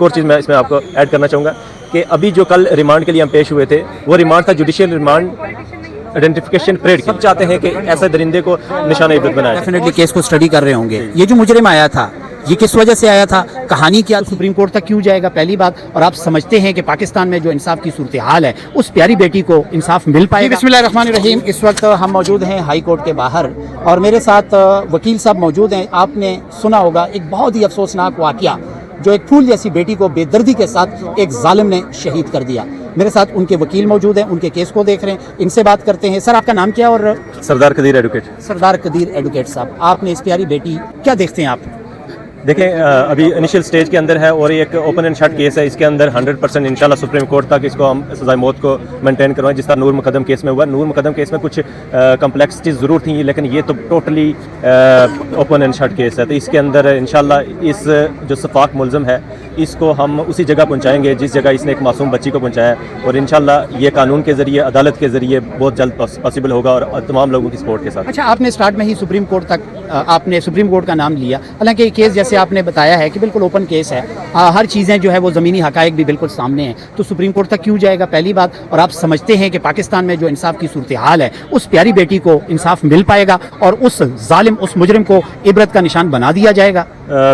اور چیز میں اس میں آپ کو ایڈ کرنا چاہوں گا کہ ابھی جو کل ریمانڈ کے لیے ہم پیش ہوئے تھے وہ ریمانڈ تھا جوڈیشل ریمانڈ آئیڈینٹیفیکیشن پریڈ. سب چاہتے ہیں کہ ایسے درندے کو نشانہ عبرت بنائے. ڈیفینیٹلی کیس کو اسٹڈی کر رہے ہوں گے. یہ جو مجرم آیا تھا یہ کس وجہ سے آیا تھا, کہانی کیا, سپریم کورٹ تک کیوں جائے گا, پہلی بات. اور آپ سمجھتے ہیں کہ پاکستان میں جو انصاف کی صورتحال ہے اس پیاری بیٹی کو انصاف مل پائے گا؟ بسم اللہ الرحمن الرحیم. اس وقت ہم موجود ہیں ہائی کورٹ کے باہر اور میرے ساتھ وکیل صاحب موجود ہیں. آپ نے سنا ہوگا ایک بہت ہی افسوسناک واقعہ جو ایک پھول جیسی بیٹی کو بے دردی کے ساتھ ایک ظالم نے شہید کر دیا. میرے ساتھ ان کے وکیل موجود ہیں, ان کے کیس کو دیکھ رہے ہیں, ان سے بات کرتے ہیں. سر آپ کا نام کیا؟ اور سردار قدیر ایڈوکیٹ. سردار قدیر ایڈوکیٹ صاحب, آپ نے اس پیاری بیٹی کیا دیکھتے ہیں آپ؟ دیکھیں ابھی انیشل سٹیج کے اندر ہے اور ایک اوپن اینڈ شٹ کیس ہے. اس کے اندر 100% انشاءاللہ سپریم کورٹ تک اس کو ہم سزائے موت کو مینٹین کروائیں جس طرح نور مقدم کیس میں ہوا. نور مقدم کیس میں کچھ کمپلیکسٹیز ضرور تھیں لیکن یہ تو totally open and shut case ہے. تو اس کے اندر انشاءاللہ اس جو شفاق ملزم ہے اس کو ہم اسی جگہ پہنچائیں گے جس جگہ اس نے ایک معصوم بچی کو پہنچایا ہے اور انشاءاللہ یہ قانون کے ذریعے عدالت کے ذریعے بہت جلد پاسبل ہوگا اور تمام لوگوں کی سپورٹ کے ساتھ. اچھا, آپ نے سٹارٹ میں ہی سپریم کورٹ تک آپ نے سپریم کورٹ کا نام لیا, حالانکہ یہ کیس جیسے آپ نے بتایا ہے کہ بالکل اوپن کیس ہے, ہر چیزیں جو ہے وہ زمینی حقائق بھی بالکل سامنے ہیں, تو سپریم کورٹ تک کیوں جائے گا پہلی بات. اور آپ سمجھتے ہیں کہ پاکستان میں جو انصاف کی صورتحال ہے اس پیاری بیٹی کو انصاف مل پائے گا اور اس ظالم اس مجرم کو عبرت کا نشان بنا دیا جائے گا؟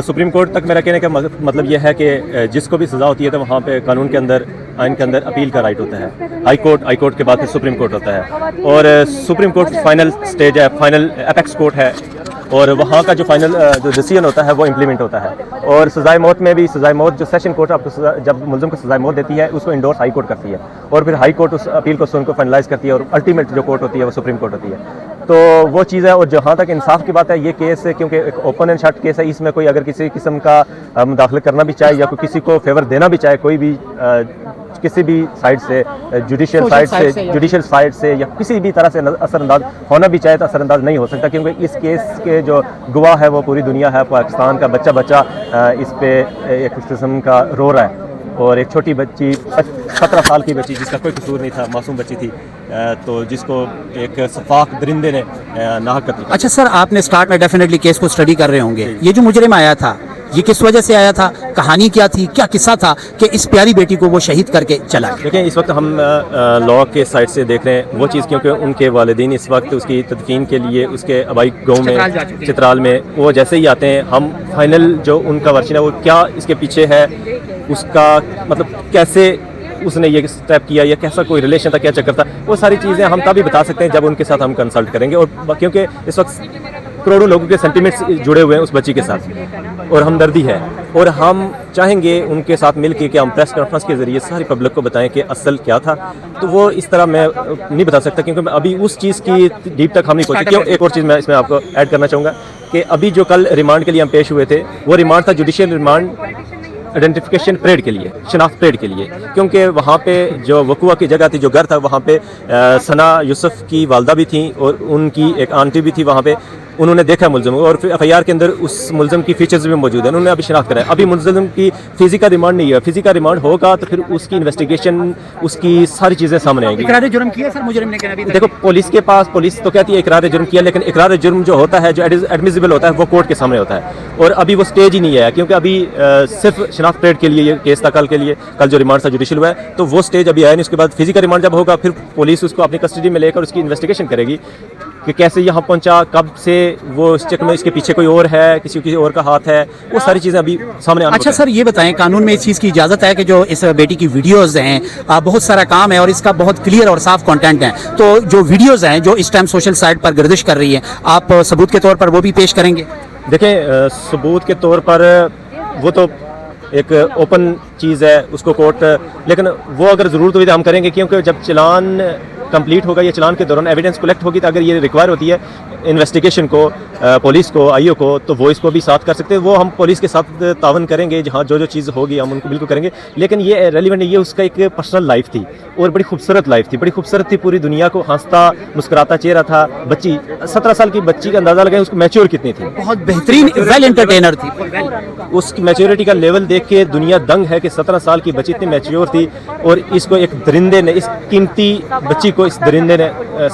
سپریم کورٹ تک میرا کہنے کا مطلب یہ ہے کہ جس کو بھی سزا ہوتی ہے تو وہاں پہ قانون کے اندر آئین کے اندر اپیل کا رائٹ ہوتا ہے. ہائی کورٹ کے بعد پھر سپریم کورٹ ہوتا ہے اور سپریم کورٹ فائنل سٹیج ہے, فائنل اپیکس کورٹ ہے اور وہاں کا جو فائنل جو ڈیسیژن ہوتا ہے وہ امپلیمنٹ ہوتا ہے. اور سزائے موت میں بھی سزائے موت جو سیشن کورٹ آپ کو جب ملزم کو سزائے موت دیتی ہے اس کو انڈورس ہائی کورٹ کرتی ہے اور پھر ہائی کورٹ اس اپیل کو سن کو فائنلائز کرتی ہے اور الٹیمیٹ جو کورٹ ہوتی ہے وہ سپریم کورٹ ہوتی ہے. تو وہ چیز ہے. اور جہاں تک انصاف کی بات ہے یہ کیس کیونکہ ایک اوپن اینڈ شٹ کیس ہے, اس میں کوئی اگر کسی قسم کا مداخلت کرنا بھی چاہے یا کوئی کسی کو فیور دینا بھی چاہے کوئی بھی کسی بھی سائڈ سے جوڈیشل سائڈ سے یا کسی بھی طرح سے اثر انداز ہونا بھی چاہے تو اثر انداز نہیں ہو سکتا کیونکہ اس کیس کے جو گواہ ہے وہ پوری دنیا ہے. پاکستان کا بچہ اس پہ ایک قسم کا رو رہا ہے اور ایک چھوٹی بچی 17 سال کی بچی جس کا کوئی قصور نہیں تھا, معصوم بچی تھی, تو جس کو ایک شفاق درندے نے ناحق قتل کیا. اچھا سر, آپ نے سٹارٹ میں ڈیفینیٹلی کیس کو اسٹڈی کر رہے ہوں گے. یہ جو مجرم آیا تھا یہ کس وجہ سے آیا تھا, کہانی کیا تھی, کیا قصہ تھا کہ اس پیاری بیٹی کو وہ شہید کر کے چلا؟ دیکھیں اس وقت ہم لا کے سائڈ سے دیکھ رہے ہیں وہ چیز کیونکہ ان کے والدین اس وقت اس کی تدفین کے لیے اس کے آبائی گاؤں میں چترال میں وہ جیسے ہی آتے ہیں ہم فائنل جو ان کا ورشن ہے وہ کیا اس کے پیچھے ہے, اس کا مطلب کیسے اس نے یہ اسٹیپ کیا یا کیسا کوئی ریلیشن تھا, کیا چکر تھا, وہ ساری چیزیں ہم تبھی بتا سکتے ہیں جب ان کے ساتھ ہم کنسلٹ کریں گے. اور کیونکہ اس وقت کروڑوں لوگوں کے سینٹیمنٹس جڑے ہوئے ہیں اس بچی کے ساتھ اور ہمدردی ہے اور ہم چاہیں گے ان کے ساتھ مل کے کہ ہم پریس کانفرنس کے ذریعے ساری پبلک کو بتائیں کہ اصل کیا تھا. تو وہ اس طرح میں نہیں بتا سکتا کیونکہ ابھی اس چیز کی ڈیپ تک ہم نہیں پہنچے. ایک اور چیز میں اس میں آپ کو ایڈ کرنا چاہوں گا کہ ابھی جو کل ریمانڈ کے لیے ہم پیش ہوئے تھے وہ ریمانڈ تھا جوڈیشل ریمانڈ آئیڈینٹیفیکیشن پریڈ کے لیے, شناخت پریڈ کے لیے, کیونکہ وہاں پہ جو وقوع کی جگہ تھی, جو گھر تھا, وہاں پہ ثنا یوسف کی والدہ بھی تھیں اور ان کی ایک آنٹی بھی تھی وہاں پہ. انہوں نے دیکھا ملزم کو اور پھر ایف آئی آر کے اندر اس ملزم کی فیچرز بھی موجود ہیں, انہوں نے ابھی شناخت کرایا. ابھی ملزم کی فزیکل ریمانڈ نہیں ہے, فزیکل ریمانڈ ہوگا تو پھر اس کی انویسٹیگیشن اس کی ساری چیزیں سامنے آئیں گی. اقرار جرم کیا سر مجرم نے؟ دیکھو پولیس کے پاس پولیس تو کہتی ہے اقرار جرم کیا, لیکن اقرار جرم جو ہوتا ہے جو ایڈمیسیبل ہوتا ہے وہ کورٹ کے سامنے ہوتا ہے اور ابھی وہ سٹیج ہی نہیں آیا کیونکہ ابھی صرف شناخت پریڈ کے لیے یہ کیس تھا کل کے لیے, کل جو ریمانڈ تھا جوڈیشل ہوا ہے تو وہ سٹیج ابھی آیا نہیں. اس کے بعد فزیکل ریمانڈ جب ہوگا پھر پولیس اس کو اپنی کسٹڈی میں لے کر اس کی انویسٹیگیشن کرے گی کہ کیسے یہاں پہنچا, کب سے وہ اس چکر میں, اس کے پیچھے کوئی اور ہے, کسی اور کا ہاتھ ہے, وہ ساری چیزیں ابھی سامنے آنا. اچھا سر یہ بتائیں, قانون میں اس چیز کی اجازت ہے کہ جو اس بیٹی کی ویڈیوز ہیں بہت سارا کام ہے اور اس کا بہت کلیئر اور صاف کنٹینٹ ہے, تو جو ویڈیوز ہیں جو اس ٹائم سوشل سائٹ پر گردش کر رہی ہیں آپ ثبوت کے طور پر وہ بھی پیش کریں گے؟ دیکھیں ثبوت کے طور پر وہ تو ایک اوپن چیز ہے, اس کو کورٹ, لیکن وہ اگر ضرورت ہوئی تو ہم کریں گے کیونکہ جب چلان کمپلیٹ ہوگا یا چلان کے دوران ایویڈنس کلیکٹ ہوگی تو اگر یہ ریکوائر ہوتی ہے انویسٹیگیشن کو, پولیس کو, آئی او کو, تو وہ اس کو بھی ساتھ کر سکتے ہیں. وہ ہم پولیس کے ساتھ تعاون کریں گے, جہاں جو چیز ہوگی ہم ان کو بالکل کریں گے. لیکن یہ ریلیونٹ یہ اس کا ایک پرسنل لائف تھی اور بڑی خوبصورت لائف تھی, بڑی خوبصورت تھی, پوری دنیا کو ہنستا مسکراتا چہرہ تھا. بچی 17 سال کی بچی کا اندازہ لگائیں اس کو میچور کتنی تھی, بہت بہترین ویل انٹرٹینر تھی. اس کی میچورٹی کا لیول دیکھ کے دنیا دنگ ہے کہ 17 سال کی بچی اتنی میچور تھی اور اس کو ایک درندے نے, اس قیمتی بچی کو اس درندے نے